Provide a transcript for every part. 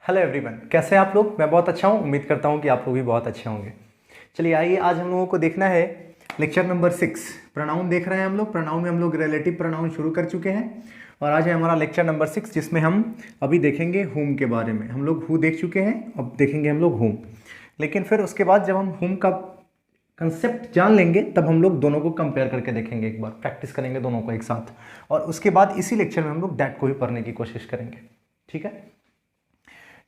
Hello everyone, कैसे हैं आप लोग। मैं बहुत अच्छा हूं, उम्मीद करता हूं कि आप लोग भी बहुत अच्छे होंगे। चलिए आइए, आज हम लोगों को देखना है लेक्चर नंबर 6। प्रोनाउन देख रहे हैं हम लोग। प्रोनाउन में हम लोग रिलेटिव प्रोनाउन शुरू कर चुके हैं और आज है हमारा लेक्चर नंबर 6, जिसमें हम अभी देखेंगे होम के बारे में। हम लोग हु देख चुके हैं, अब देखेंगे हम लोग होम। लेकिन फिर उसके बाद जब हम होम का कंसेप्ट जान लेंगे तब हम लोग दोनों को कंपेयर करके देखेंगे, एक बार प्रैक्टिस करेंगे दोनों को एक साथ, और उसके बाद इसी लेक्चर में हम लोग दैट को भी पढ़ने की कोशिश करेंगे। ठीक है,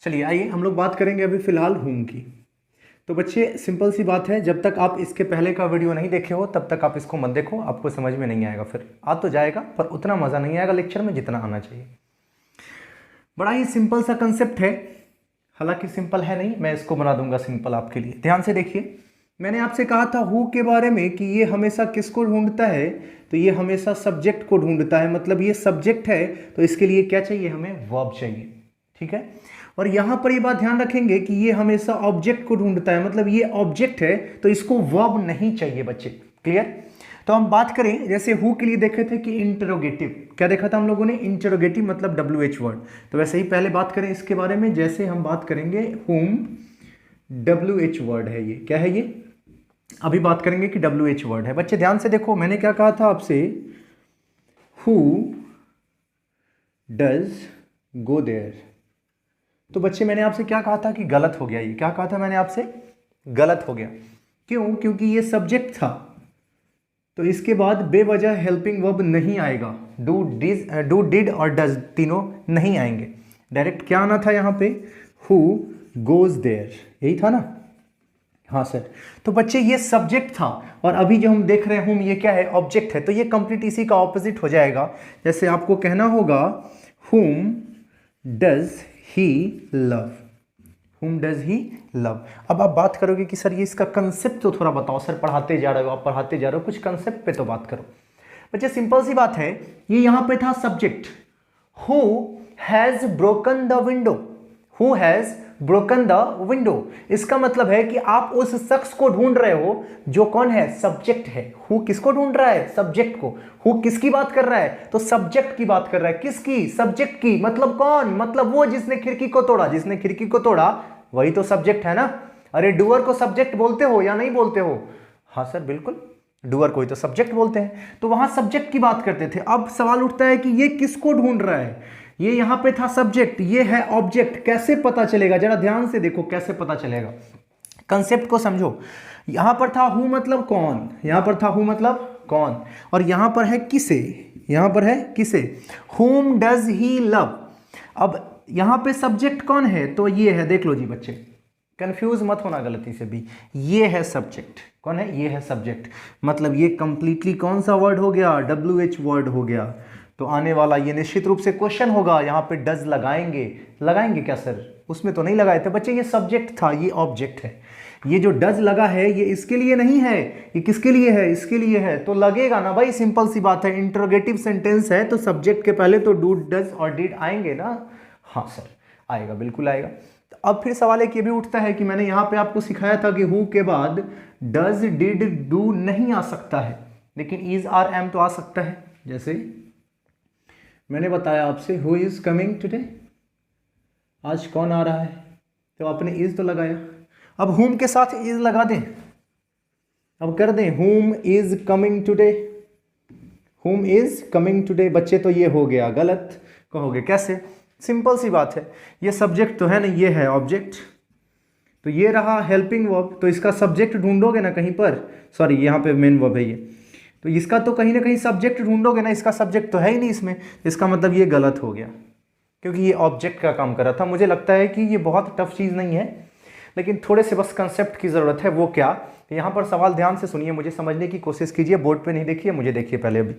चलिए आइए हम लोग बात करेंगे अभी फिलहाल होम की। तो बच्चे सिंपल सी बात है, जब तक आप इसके पहले का वीडियो नहीं देखे हो तब तक आप इसको मत देखो, आपको समझ में नहीं आएगा। फिर आ तो जाएगा पर उतना मज़ा नहीं आएगा लेक्चर में जितना आना चाहिए। बड़ा ही सिंपल सा कंसेप्ट है, हालांकि सिंपल है नहीं, मैं इसको बना दूंगा सिंपल आपके लिए। ध्यान से देखिए, मैंने आपसे कहा था हु के बारे में कि ये हमेशा किसको ढूंढता है, तो ये हमेशा सब्जेक्ट को ढूंढता है। मतलब ये सब्जेक्ट है तो इसके लिए क्या चाहिए, हमें वर्ब चाहिए। ठीक है, और यहां पर ये बात ध्यान रखेंगे कि ये हमेशा ऑब्जेक्ट को ढूंढता है। मतलब ये ऑब्जेक्ट है तो इसको वर्ब नहीं चाहिए बच्चे। क्लियर। तो हम बात करें, जैसे हु के लिए देखे थे कि इंटरोगेटिव, क्या देखा था हम लोगों ने, इंटरोगेटिव मतलब WH वर्ड। तो वैसे ही पहले बात करें इसके बारे में, जैसे हम बात करेंगे हुम, WH वर्ड है ये, क्या है ये, अभी बात करेंगे कि WH वर्ड है। बच्चे ध्यान से देखो, मैंने क्या कहा था आपसे, हु डज गो देयर। तो बच्चे मैंने आपसे क्या कहा था कि गलत हो गया। ये क्या कहा था मैंने आपसे, गलत हो गया। क्यों? क्योंकि ये सब्जेक्ट था तो इसके बाद बेवजह हेल्पिंग वर्ब नहीं आएगा। डू डिड और डज तीनों नहीं आएंगे। डायरेक्ट क्या आना था यहाँ पे, हु गोज देयर, यही था ना। हाँ सर। तो बच्चे ये सब्जेक्ट था और अभी जो हम देख रहे हैं होम, ये क्या है, ऑब्जेक्ट है। तो ये कंप्लीट इसी का ऑपोजिट हो जाएगा। जैसे आपको कहना होगा हुम does he love, whom does he love। अब आप बात करोगे कि सर ये इसका कंसेप्ट तो थोड़ा बताओ। सर पढ़ाते जा रहे हो, आप पढ़ाते जा रहे हो, कुछ कंसेप्ट पे तो बात करो। बच्चे सिंपल सी बात है, ये यहां पे था subject, who has broken the window, who has broken the window। इसका मतलब है कि आप उस शख्स को ढूंढ रहे हो जो कौन है, सब्जेक्ट है। हु किसको ढूंढ रहा है, सब्जेक्ट को। हु किसकी बात कर रहा है, तो सब्जेक्ट की बात कर रहा है। किसकी, सब्जेक्ट की। मतलब कौन, मतलब वो जिसने खिड़की को तोड़ा। जिसने खिड़की को तोड़ा वही तो सब्जेक्ट है ना। अरे डूअर को सब्जेक्ट बोलते हो या नहीं बोलते हो? हाँ सर बिल्कुल, डूअर को ही तो सब्जेक्ट बोलते हैं। तो वहां सब्जेक्ट की बात करते थे। अब सवाल उठता है कि ये किसको ढूंढ रहा है। ये यहां पे था सब्जेक्ट, ये है ऑब्जेक्ट। कैसे पता चलेगा, जरा ध्यान से देखो कैसे पता चलेगा, कंसेप्ट को समझो। यहां पर था हु मतलब कौन, यहां पर था हु मतलब कौन, और यहां पर है किसे, यहां पर है किसे, whom डज ही लव। अब यहां पे सब्जेक्ट कौन है, तो ये है, देख लो जी बच्चे, कंफ्यूज मत होना गलती से भी। ये है सब्जेक्ट, कौन है, ये है सब्जेक्ट। मतलब ये कंप्लीटली कौन सा वर्ड हो गया, WH वर्ड हो गया। तो आने वाला ये निश्चित रूप से क्वेश्चन होगा, यहां पे डज लगाएंगे। लगाएंगे क्या सर, उसमें तो नहीं लगाए थे बच्चे, ये सब्जेक्ट था, ये ऑब्जेक्ट है। ये जो डज लगा है ये इसके लिए नहीं है, ये किसके लिए है, इसके लिए है। तो लगेगा ना भाई, सिंपल सी बात है। इंटरोगेटिव सेंटेंस है तो सब्जेक्ट के पहले तो डू डज और डिड आएंगे ना। हाँ सर आएगा, बिल्कुल आएगा। तो अब फिर सवाल एक ये भी उठता है कि मैंने यहां पे आपको सिखाया था कि हु के बाद डज डिड डू नहीं आ सकता है, लेकिन इज आर एम तो आ सकता है। जैसे मैंने बताया आपसे, हु इज कमिंग टुडे, आज कौन आ रहा है, तो आपने इज तो लगाया। अब हुम के साथ इज लगा दें, अब कर दें हुम इज कमिंग टुडे, हुम इज कमिंग टुडे। बच्चे तो ये हो गया गलत, कहोगे कैसे, सिंपल सी बात है, ये सब्जेक्ट तो है ना, ये है ऑब्जेक्ट, तो ये रहा हेल्पिंग वर्ब, तो इसका सब्जेक्ट ढूंढोगे ना कहीं पर, सॉरी यहाँ पे मेन वर्ब है ये, तो इसका तो कहीं ना कहीं सब्जेक्ट ढूंढोगे ना, इसका सब्जेक्ट तो है ही नहीं इसमें। इसका मतलब ये गलत हो गया क्योंकि ये ऑब्जेक्ट का काम कर रहा था। मुझे लगता है कि ये बहुत टफ चीज़ नहीं है, लेकिन थोड़े से बस कंसेप्ट की ज़रूरत है। वो क्या, तो यहाँ पर सवाल ध्यान से सुनिए, मुझे समझने की कोशिश कीजिए, बोर्ड पे नहीं देखिए, मुझे देखिए पहले। अभी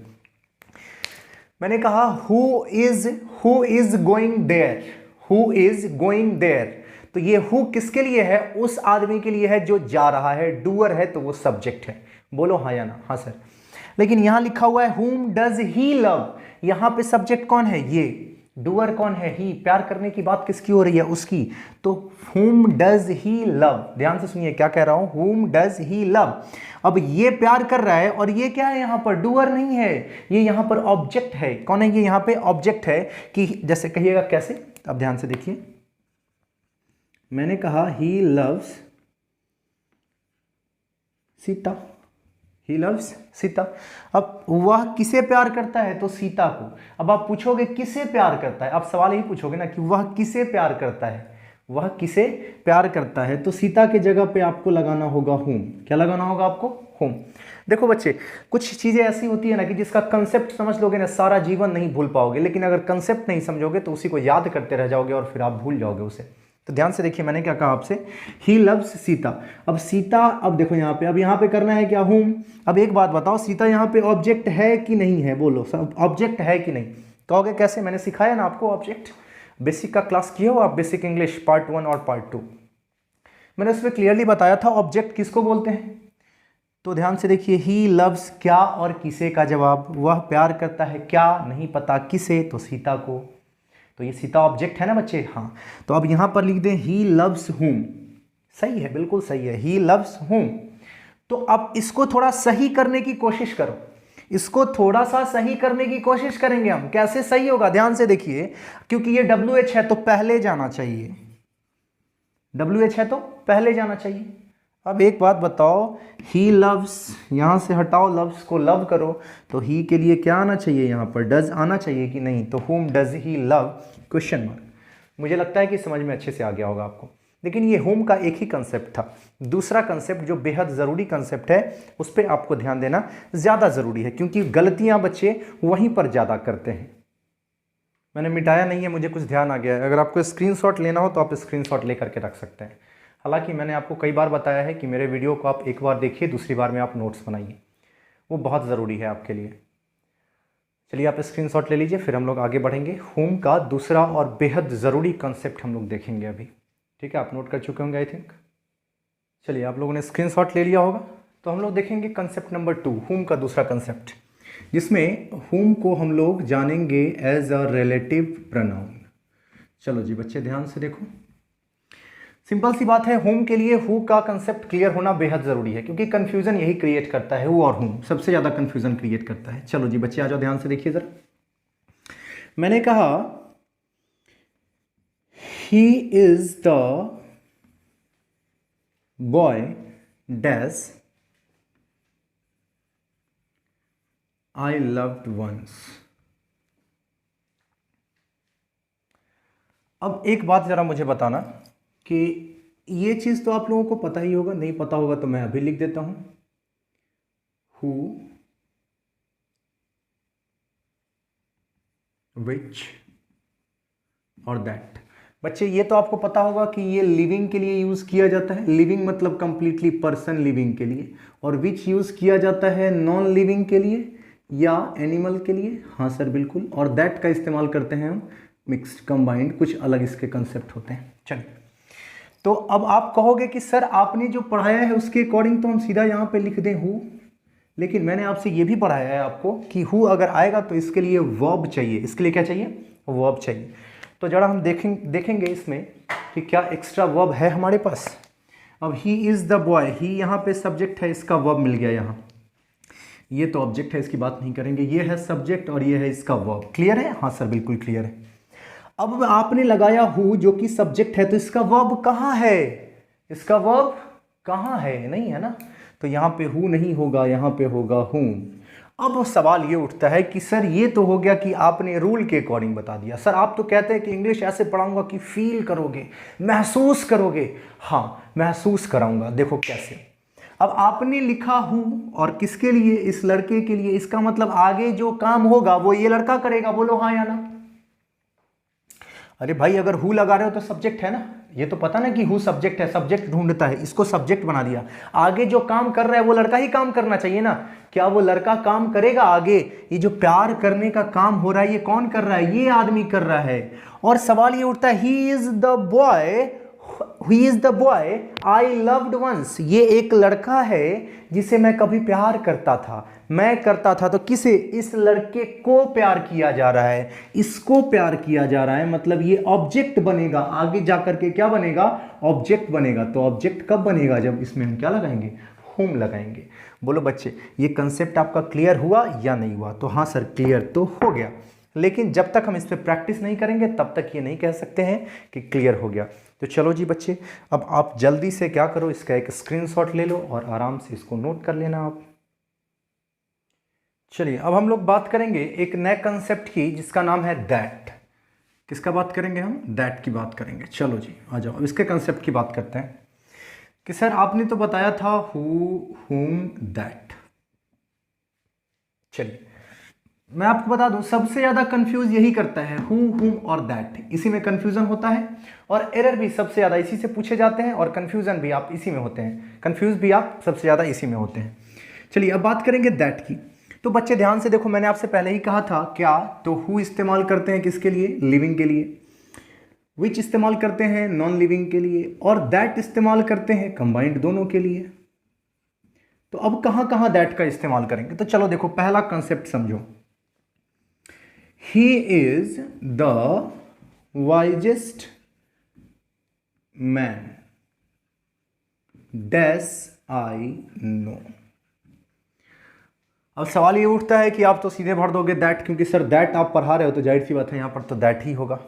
मैंने कहा who is going there, who is going there. तो ये हु किसके लिए है, उस आदमी के लिए है जो जा रहा है। डूअर है तो वो सब्जेक्ट है। बोलो हाँ या ना। हाँ सर। लेकिन यहां लिखा हुआ है whom does he love, यहां पे सब्जेक्ट कौन है, ये डूअर कौन है, ही। प्यार करने की बात किसकी हो रही है, उसकी। तो whom does he love, ध्यान से सुनिए क्या कह रहा हूं, whom does he love। अब ये प्यार कर रहा है और ये क्या है, यहां पर डूअर नहीं है, ये यहां पर ऑब्जेक्ट है। कौन है ये, यहां पे ऑब्जेक्ट है। कि जैसे कहिएगा कैसे, अब ध्यान से देखिए, मैंने कहा he loves Sita, he loves Sita. अब वह किसे प्यार करता है, तो सीता को। अब आप पूछोगे किसे प्यार करता है, आप सवाल यही पूछोगे ना कि वह किसे प्यार करता है, वह किसे प्यार करता है, तो सीता के जगह पे आपको लगाना होगा होम। क्या लगाना होगा आपको, होम। देखो बच्चे, कुछ चीज़ें ऐसी होती है ना कि जिसका कंसेप्ट समझ लोगे ना, सारा जीवन नहीं भूल पाओगे, लेकिन अगर कंसेप्ट नहीं समझोगे तो उसी को याद करते रह जाओगे और फिर आप भूल जाओगे उसे। तो ध्यान से देखिए, मैंने क्या कहा आपसे, ही लव्स सीता। अब सीता, अब देखो यहाँ पे, अब यहाँ पे करना है क्या, होम। अब एक बात बताओ, सीता यहाँ पे ऑब्जेक्ट है कि नहीं है, बोलो सब ऑब्जेक्ट है कि नहीं। कहोगे कैसे, मैंने सिखाया ना आपको ऑब्जेक्ट, बेसिक का क्लास किए हो आप, बेसिक इंग्लिश पार्ट 1 और पार्ट 2, मैंने उसमें क्लियरली बताया था ऑब्जेक्ट किसको बोलते हैं। तो ध्यान से देखिए, ही लव्स क्या और किसे का जवाब, वह प्यार करता है क्या, नहीं पता, किसे, तो सीता को। तो ये सीता ऑब्जेक्ट है ना बच्चे, हाँ। तो अब यहां पर लिख दें ही लव्स होम, सही है, बिल्कुल सही है, ही लव्स होम। तो अब इसको थोड़ा सही करने की कोशिश करो, इसको थोड़ा सा सही करने की कोशिश करेंगे हम। कैसे सही होगा, ध्यान से देखिए, क्योंकि ये WH है तो पहले जाना चाहिए, WH है तो पहले जाना चाहिए। अब एक बात बताओ, ही लव्स, यहां से हटाओ, लव्स को लव करो, तो ही के लिए क्या आना चाहिए, यहां पर डज आना चाहिए कि नहीं, तो home does he love, question mark. मुझे लगता है कि समझ में अच्छे से आ गया होगा आपको। लेकिन ये होम का एक ही कंसेप्ट था, दूसरा कंसेप्ट जो बेहद ज़रूरी कंसेप्ट है उस पर आपको ध्यान देना ज़्यादा ज़रूरी है, क्योंकि गलतियां बच्चे वहीं पर ज़्यादा करते हैं। मैंने मिटाया नहीं है, मुझे कुछ ध्यान आ गया है। अगर आपको स्क्रीनशॉट लेना हो तो आप स्क्रीनशॉट ले करके रख सकते हैं। हालांकि मैंने आपको कई बार बताया है कि मेरे वीडियो को आप एक बार देखिए, दूसरी बार में आप नोट्स बनाइए, वो बहुत ज़रूरी है आपके लिए। चलिए आप स्क्रीनशॉट ले लीजिए, फिर हम लोग आगे बढ़ेंगे। होम का दूसरा और बेहद ज़रूरी कंसेप्ट हम लोग देखेंगे अभी, ठीक है। आप नोट कर चुके होंगे आई थिंक। चलिए, आप लोगों ने स्क्रीनशॉट ले लिया होगा, तो हम लोग देखेंगे कंसेप्ट नंबर 2, होम का दूसरा कंसेप्ट, जिसमें होम को हम लोग जानेंगे एज अ रिलेटिव प्रोनाउन। चलो जी बच्चे, ध्यान से देखो, सिंपल सी बात है, होम के लिए हु का कंसेप्ट क्लियर होना बेहद ज़रूरी है, क्योंकि कंफ्यूजन यही क्रिएट करता है, हु और होम सबसे ज़्यादा कंफ्यूजन क्रिएट करता है। चलो जी बच्चे, आ जाओ, ध्यान से देखिए ज़रा। मैंने कहा ही is the boy dash I loved ones. अब एक बात ज़रा मुझे बताना कि ये चीज़ तो आप लोगों को पता ही होगा, नहीं पता होगा तो मैं अभी लिख देता हूं, हु, विच और दैट। बच्चे ये तो आपको पता होगा कि ये लिविंग के लिए यूज़ किया जाता है, लिविंग मतलब कंप्लीटली पर्सन लिविंग के लिए, और विच यूज़ किया जाता है नॉन लिविंग के लिए या एनिमल के लिए। हाँ सर बिल्कुल, और दैट का इस्तेमाल करते हैं हम मिक्स्ड, कंबाइंड, कुछ अलग इसके कंसेप्ट होते हैं। चलिए, तो अब आप कहोगे कि सर आपने जो पढ़ाया है उसके अकॉर्डिंग तो हम सीधा यहाँ पे लिख दें हु, लेकिन मैंने आपसे ये भी पढ़ाया है आपको कि हु अगर आएगा तो इसके लिए वर्ब चाहिए। इसके लिए क्या चाहिए, वर्ब चाहिए। तो जरा हम देखेंगे इसमें कि क्या एक्स्ट्रा वर्ब है हमारे पास। अब ही इज़ द बॉय, ही यहाँ पे सब्जेक्ट है, इसका वर्ब मिल गया यहाँ, ये तो ऑब्जेक्ट है, इसकी बात नहीं करेंगे, ये है सब्जेक्ट और ये है इसका वर्ब। क्लियर है, हाँ सर बिल्कुल क्लियर है। अब आपने लगाया हु जो कि सब्जेक्ट है, तो इसका वर्ब कहाँ है, इसका वर्ब कहाँ है, नहीं है ना, तो यहाँ पे हु नहीं होगा, यहाँ पे होगा हूम। अब सवाल ये उठता है कि सर ये तो हो गया कि आपने रूल के अकॉर्डिंग बता दिया, सर आप तो कहते हैं कि इंग्लिश ऐसे पढ़ाऊंगा कि फील करोगे, महसूस करोगे। हाँ महसूस कराऊंगा, देखो कैसे। अब आपने लिखा हूं और किसके लिए, इस लड़के के लिए, इसका मतलब आगे जो काम होगा वो ये लड़का करेगा, बोलो हाँ या ना। अरे भाई अगर हु लगा रहे हो तो सब्जेक्ट है ना, ये तो पता ना कि हु सब्जेक्ट है, सब्जेक्ट ढूंढता है, इसको सब्जेक्ट बना दिया। आगे जो काम कर रहा है वो लड़का ही काम करना चाहिए ना, क्या वो लड़का काम करेगा आगे? ये जो प्यार करने का काम हो रहा है ये कौन कर रहा है, ये आदमी कर रहा है। और सवाल ये उठता है, ही is the boy, He is the boy I loved once, ये एक लड़का है जिसे मैं कभी प्यार करता था, मैं करता था। तो किसे, इस लड़के को प्यार किया जा रहा है, इसको प्यार किया जा रहा है, मतलब ये ऑब्जेक्ट बनेगा, आगे जाकर के क्या बनेगा, ऑब्जेक्ट बनेगा। तो ऑब्जेक्ट कब बनेगा, जब इसमें हम क्या लगाएंगे, होम लगाएंगे। बोलो बच्चे ये कंसेप्ट आपका क्लियर हुआ या नहीं हुआ? तो हाँ सर क्लियर तो हो गया। लेकिन जब तक हम इस पर प्रैक्टिस नहीं करेंगे तब तक ये नहीं कह सकते हैं कि क्लियर हो गया। तो चलो जी बच्चे, अब आप जल्दी से क्या करो, इसका एक स्क्रीनशॉट ले लो और आराम से इसको नोट कर लेना आप। चलिए अब हम लोग बात करेंगे एक नए कंसेप्ट की जिसका नाम है दैट। किसका बात करेंगे हम? दैट की बात करेंगे। चलो जी आ जाओ, अब इसके कंसेप्ट की बात करते हैं कि सर आपने तो बताया था हु, हुम, दैट। चलिए मैं आपको बता दूं, सबसे ज्यादा कंफ्यूज यही करता है, हु, हुम और दैट, इसी में कंफ्यूजन होता है और एरर भी सबसे ज्यादा इसी से पूछे जाते हैं और कंफ्यूजन भी आप इसी में होते हैं, कंफ्यूज भी आप सबसे ज्यादा इसी में होते हैं। चलिए अब बात करेंगे दैट की। तो बच्चे ध्यान से देखो, मैंने आपसे पहले ही कहा था क्या, तो हु इस्तेमाल करते हैं किसके लिए? लिविंग के लिए। विच इस्तेमाल करते हैं नॉन लिविंग के लिए, और दैट इस्तेमाल करते हैं कंबाइंड दोनों के लिए। तो अब कहां कहां दैट का इस्तेमाल करेंगे? तो चलो देखो, पहला कंसेप्ट समझो, ही is the wisest man dash I know. अब सवाल ये उठता है कि आप तो सीधे भर दोगे दैट, क्योंकि सर दैट आप पढ़ा रहे हो तो जाहिर सी बात है यहां पर तो दैट ही होगा।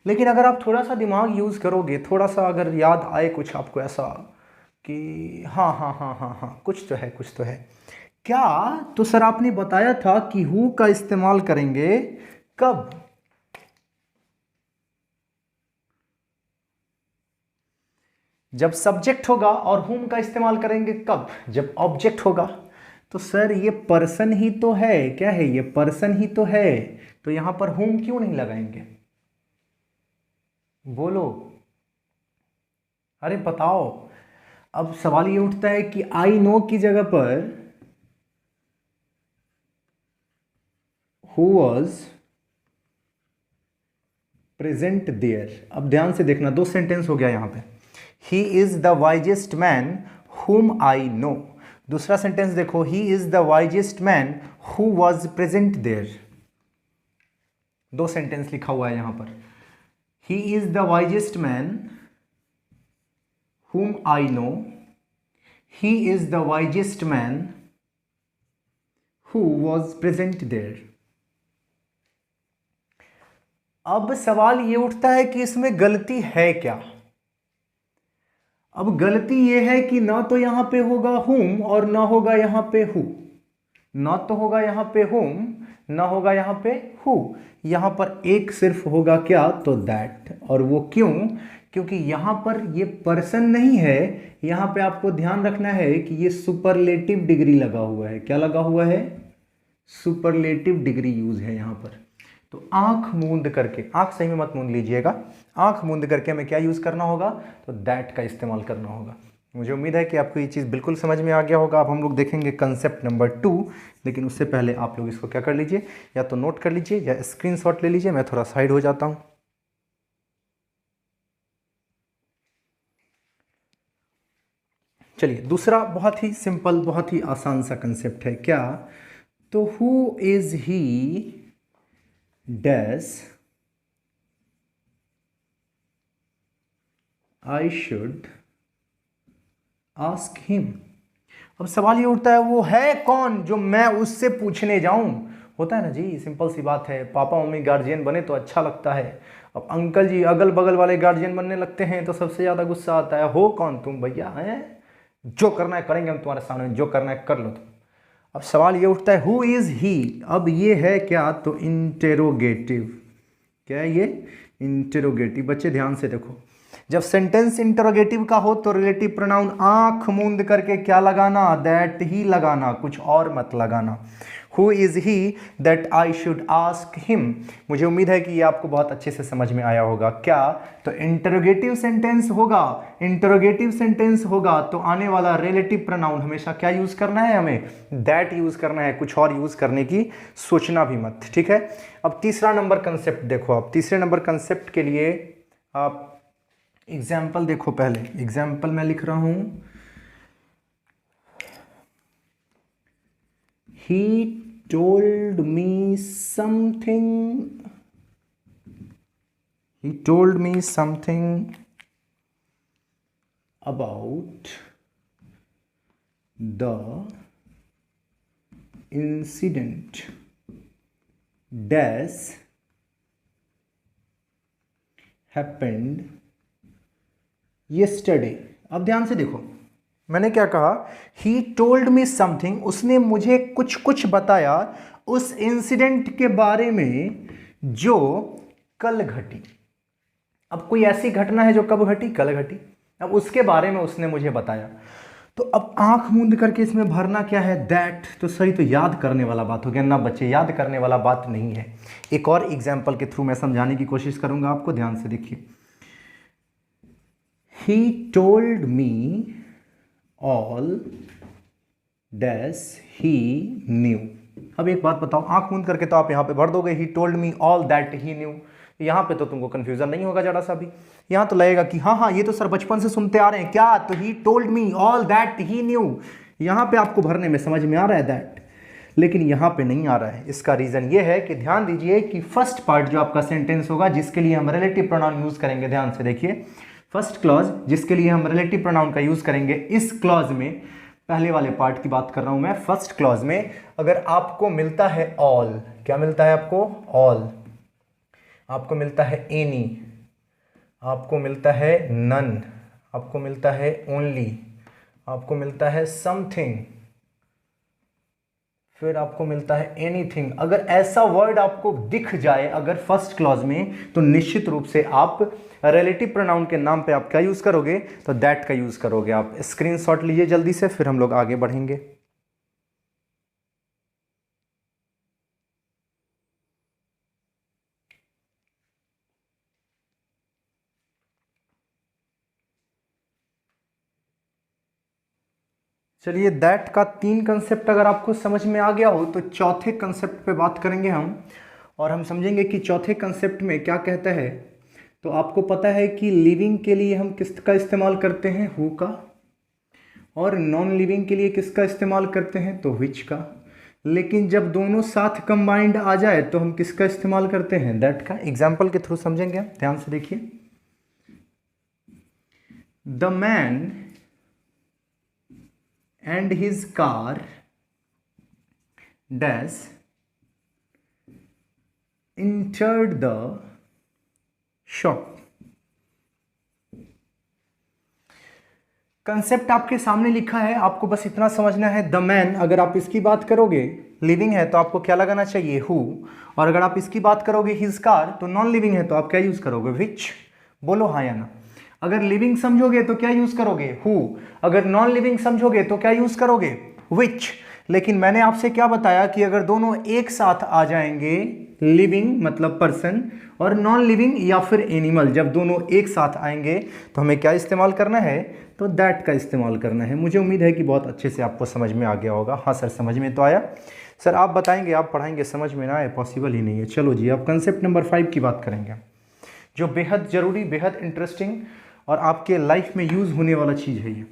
लेकिन अगर आप थोड़ा सा दिमाग यूज करोगे, थोड़ा सा अगर याद आए कुछ आपको ऐसा कि हाँ हाँ हाँ हाँ हाँ कुछ तो है, कुछ तो है क्या, तो सर आपने बताया था कि हु का इस्तेमाल करेंगे कब? जब सब्जेक्ट होगा। और हुम का इस्तेमाल करेंगे कब? जब ऑब्जेक्ट होगा। तो सर ये पर्सन ही तो है, क्या है ये? पर्सन ही तो है, तो यहां पर हुम क्यों नहीं लगाएंगे? बोलो, अरे बताओ। अब सवाल ये उठता है कि आई नो की जगह पर हु वॉज प्रेजेंट देयर। अब ध्यान से देखना, दो सेंटेंस हो गया यहां पे। He is the wisest man whom I know. दूसरा सेंटेंस देखो, he is the wisest man who was present there. दो सेंटेंस लिखा हुआ है यहां पर। He is the wisest man whom I know, he is the wisest man who was present there. अब सवाल ये उठता है कि इसमें गलती है क्या? अब गलती ये है कि ना तो यहां पे होगा हुम और ना होगा यहां पे हु। ना तो होगा यहां पे हुम, ना होगा यहां पे हु। यहां पर एक सिर्फ होगा क्या, तो दैट। और वो क्यों? क्योंकि यहां पर ये पर्सन नहीं है, यहां पे आपको ध्यान रखना है कि ये सुपरलेटिव डिग्री लगा हुआ है। क्या लगा हुआ है? सुपरलेटिव डिग्री यूज है यहां पर। तो आंख मूंद करके, आंख सही में मत मूंद लीजिएगा, आंख मूंद करके हमें क्या यूज करना होगा, तो दैट का इस्तेमाल करना होगा। मुझे उम्मीद है कि आपको ये चीज़ बिल्कुल समझ में आ गया होगा। अब हम लोग देखेंगे कंसेप्ट नंबर 2, लेकिन उससे पहले आप लोग इसको क्या कर लीजिए, या तो नोट कर लीजिए या स्क्रीनशॉट ले लीजिए। मैं थोड़ा साइड हो जाता हूं। चलिए दूसरा बहुत ही सिंपल, बहुत ही आसान सा कंसेप्ट है क्या, तो who is he dash I should ask him. अब सवाल ये उठता है, वो है कौन जो मैं उससे पूछने जाऊं? होता है ना जी, सिंपल सी बात है, पापा मम्मी गार्जियन बने तो अच्छा लगता है। अब अंकल जी अगल बगल वाले गार्जियन बनने लगते हैं तो सबसे ज़्यादा गुस्सा आता है, हो कौन तुम भैया, हैं जो करना है करेंगे हम तुम्हारे सामने, जो करना है कर लो तुम। अब सवाल ये उठता है हु इज़ ही। अब ये है क्या, तो इंटेरोगेटिव। क्या है ये? इंटेरोगेटिव। बच्चे ध्यान से देखो, जब सेंटेंस इंटरोगेटिव का हो तो रिलेटिव प्रोनाउन आंख मूंद करके क्या लगाना, दैट ही लगाना, कुछ और मत लगाना। Who is he that I should ask him. मुझे उम्मीद है कि ये आपको बहुत अच्छे से समझ में आया होगा। क्या, तो इंटरोगेटिव सेंटेंस होगा, इंटरोगेटिव सेंटेंस होगा तो आने वाला रिलेटिव प्रोनाउन हमेशा क्या यूज करना है, हमें दैट यूज करना है, कुछ और यूज करने की सोचना भी मत, ठीक है। अब तीसरा नंबर कंसेप्ट देखो, आप तीसरे नंबर कंसेप्ट के लिए आप एग्जाम्पल देखो। पहले एग्जाम्पल मैं लिख रहा हूं, he told me something, he told me something about the incident dash happened yesterday. अब ध्यान से देखो, मैंने क्या कहा, ही टोल्ड मी समथिंग, उसने मुझे कुछ कुछ बताया उस इंसिडेंट के बारे में जो कल घटी। अब कोई ऐसी घटना है जो कब घटी, कल घटी, अब उसके बारे में उसने मुझे बताया। तो अब आंख मूंद करके इसमें भरना क्या है, दैट। तो सही, तो याद करने वाला बात हो गया ना बच्चे, याद करने वाला बात नहीं है। एक और एग्जाम्पल के थ्रू मैं समझाने की कोशिश करूंगा आपको, ध्यान से देखिए। He told me all dash he new. अब एक बात बताओ, आंख मूंद करके तो आप यहां पे भर दोगे he told me all that he new. यहां पे तो तुमको कंफ्यूजन नहीं होगा जरा सा भी, यहां तो लगेगा कि हाँ हाँ ये तो सर बचपन से सुनते आ रहे हैं क्या, तो he told me all that he new. यहां पे आपको भरने में समझ में आ रहा है दैट, लेकिन यहां पे नहीं आ रहा है। इसका रीजन ये है कि ध्यान दीजिए कि फर्स्ट पार्ट जो आपका सेंटेंस होगा जिसके लिए हम रिलेटिव प्रोनाउन यूज करेंगे, ध्यान से देखिए, फर्स्ट क्लॉज जिसके लिए हम रिलेटिव प्रोनाउन का यूज करेंगे, इस क्लॉज में पहले वाले पार्ट की बात कर रहा हूं मैं, फर्स्ट क्लॉज में अगर आपको मिलता है ऑल, क्या मिलता है आपको, ऑल, आपको मिलता है एनी, आपको मिलता है नन, आपको मिलता है ओनली, आपको मिलता है समथिंग, फिर आपको मिलता है एनीथिंग। अगर ऐसा वर्ड आपको दिख जाए अगर फर्स्ट क्लॉज में, तो निश्चित रूप से आप रिलेटिव प्रोनाउन के नाम पे आप क्या यूज करोगे, तो दैट का यूज करोगे। आप स्क्रीनशॉट लीजिए जल्दी से, फिर हम लोग आगे बढ़ेंगे। चलिए, दैट का 3 कंसेप्ट अगर आपको समझ में आ गया हो तो चौथे कंसेप्ट पे बात करेंगे हम, और हम समझेंगे कि चौथे कंसेप्ट में क्या कहता है। तो आपको पता है कि लिविंग के लिए हम किसका इस्तेमाल करते हैं, हु का, और नॉन लिविंग के लिए किसका इस्तेमाल करते हैं, तो विच का। लेकिन जब दोनों साथ कंबाइंड आ जाए तो हम किसका इस्तेमाल करते हैं, दैट का। एग्जाम्पल के थ्रू समझेंगे हम, ध्यान से देखिए। The man and his car dash entered the shop। Concept आपके सामने लिखा है, आपको बस इतना समझना है। द मैन, अगर आप इसकी बात करोगे लिविंग है तो आपको क्या लगाना चाहिए, हु, और अगर आप इसकी बात करोगे हिज कार तो नॉन लिविंग है तो आप क्या यूज करोगे, विच। बोलो हाँ या ना। अगर लिविंग समझोगे तो क्या यूज करोगे, हु, अगर नॉन लिविंग समझोगे तो क्या यूज करोगे, विच। लेकिन मैंने आपसे क्या बताया कि अगर दोनों एक साथ आ जाएंगे, लिविंग मतलब पर्सन और नॉन लिविंग या फिर एनिमल, जब दोनों एक साथ आएंगे तो हमें क्या इस्तेमाल करना है, तो दैट का इस्तेमाल करना है। मुझे उम्मीद है कि बहुत अच्छे से आपको समझ में आ गया होगा। हाँ सर समझ में तो आया। सर आप बताएंगे, आप पढ़ाएंगे, समझ में ना आए पॉसिबल ही नहीं है। चलो जी, अब कंसेप्ट नंबर 5 की बात करेंगे, जो बेहद ज़रूरी, बेहद इंटरेस्टिंग और आपके लाइफ में यूज़ होने वाला चीज़ है ये।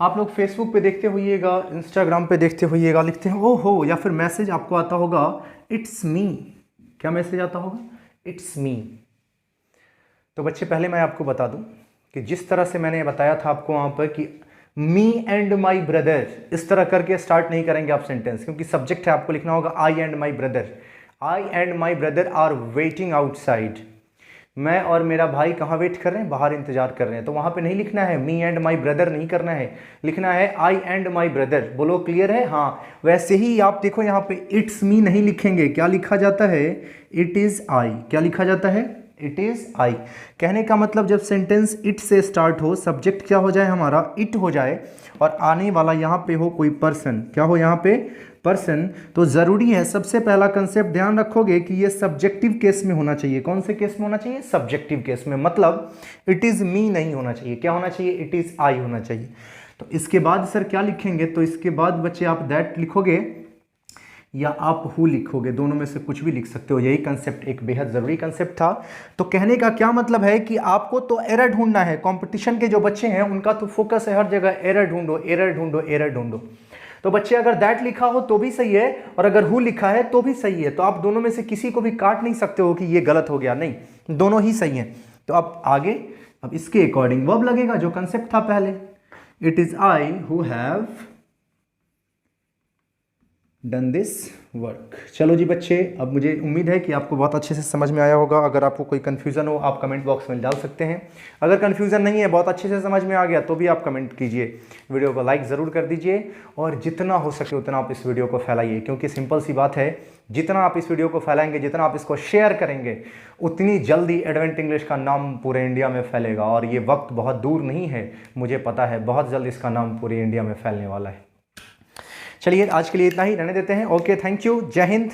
आप लोग फेसबुक पे देखते होइएगा, इंस्टाग्राम पे देखते होइएगा, लिखते हैं ओ हो, या फिर मैसेज आपको आता होगा इट्स मी। क्या मैसेज आता होगा, इट्स मी। तो बच्चे पहले मैं आपको बता दूं कि जिस तरह से मैंने बताया था आपको वहाँ पर कि मी एंड माई ब्रदर, इस तरह करके स्टार्ट नहीं करेंगे आप सेंटेंस, क्योंकि सब्जेक्ट है, आपको लिखना होगा I and my brother. I and my brother are waiting outside. मैं और मेरा भाई कहाँ वेट कर रहे हैं, बाहर इंतजार कर रहे हैं। तो वहाँ पे नहीं लिखना है मी एंड माई ब्रदर, नहीं करना है, लिखना है आई एंड माई ब्रदर। बोलो क्लियर है। हाँ, वैसे ही आप देखो यहाँ पे इट्स मी नहीं लिखेंगे, क्या लिखा जाता है, इट इज़ आई। क्या लिखा जाता है, इट इज़ आई। कहने का मतलब जब सेंटेंस इट से स्टार्ट हो, सब्जेक्ट क्या हो जाए हमारा, इट हो जाए, और आने वाला यहाँ पे हो कोई पर्सन, क्या हो यहाँ पे, पर्सन, तो ज़रूरी है, सबसे पहला कंसेप्ट ध्यान रखोगे कि ये सब्जेक्टिव केस में होना चाहिए। कौन से केस में होना चाहिए, सब्जेक्टिव केस में। मतलब इट इज़ मी नहीं होना चाहिए, क्या होना चाहिए, इट इज़ आई होना चाहिए। तो इसके बाद सर क्या लिखेंगे, तो इसके बाद बच्चे आप दैट लिखोगे या आप हु लिखोगे, दोनों में से कुछ भी लिख सकते हो। यही कंसेप्ट एक बेहद ज़रूरी कंसेप्ट था। तो कहने का क्या मतलब है कि आपको तो एरर ढूंढना है। कंपटीशन के जो बच्चे हैं उनका तो फोकस है हर जगह एरर ढूंढो, एरर ढूंढो, एरर ढूंढो। तो बच्चे अगर दैट लिखा हो तो भी सही है, और अगर हु लिखा है तो भी सही है। तो आप दोनों में से किसी को भी काट नहीं सकते हो कि ये गलत हो गया, नहीं, दोनों ही सही हैं। तो अब आगे, अब इसके अकॉर्डिंग वर्ब लगेगा जो कंसेप्ट था पहले। It is I who have done this work. चलो जी बच्चे, अब मुझे उम्मीद है कि आपको बहुत अच्छे से समझ में आया होगा। अगर आपको कोई कन्फ्यूज़न हो आप कमेंट बॉक्स में डाल सकते हैं। अगर कन्फ्यूज़न नहीं है, बहुत अच्छे से समझ में आ गया, तो भी आप कमेंट कीजिए। वीडियो को लाइक ज़रूर कर दीजिए और जितना हो सके उतना आप इस वीडियो को फैलाइए, क्योंकि सिंपल सी बात है, जितना आप इस वीडियो को फैलाएंगे, जितना आप इसको शेयर करेंगे, उतनी जल्दी एडवेंट इंग्लिश का नाम पूरे इंडिया में फैलेगा। और ये वक्त बहुत दूर नहीं है, मुझे पता है बहुत जल्द इसका नाम पूरे इंडिया में फैलने वाला है। चलिए आज के लिए इतना ही रहने देते हैं। ओके, थैंक यू, जय हिंद।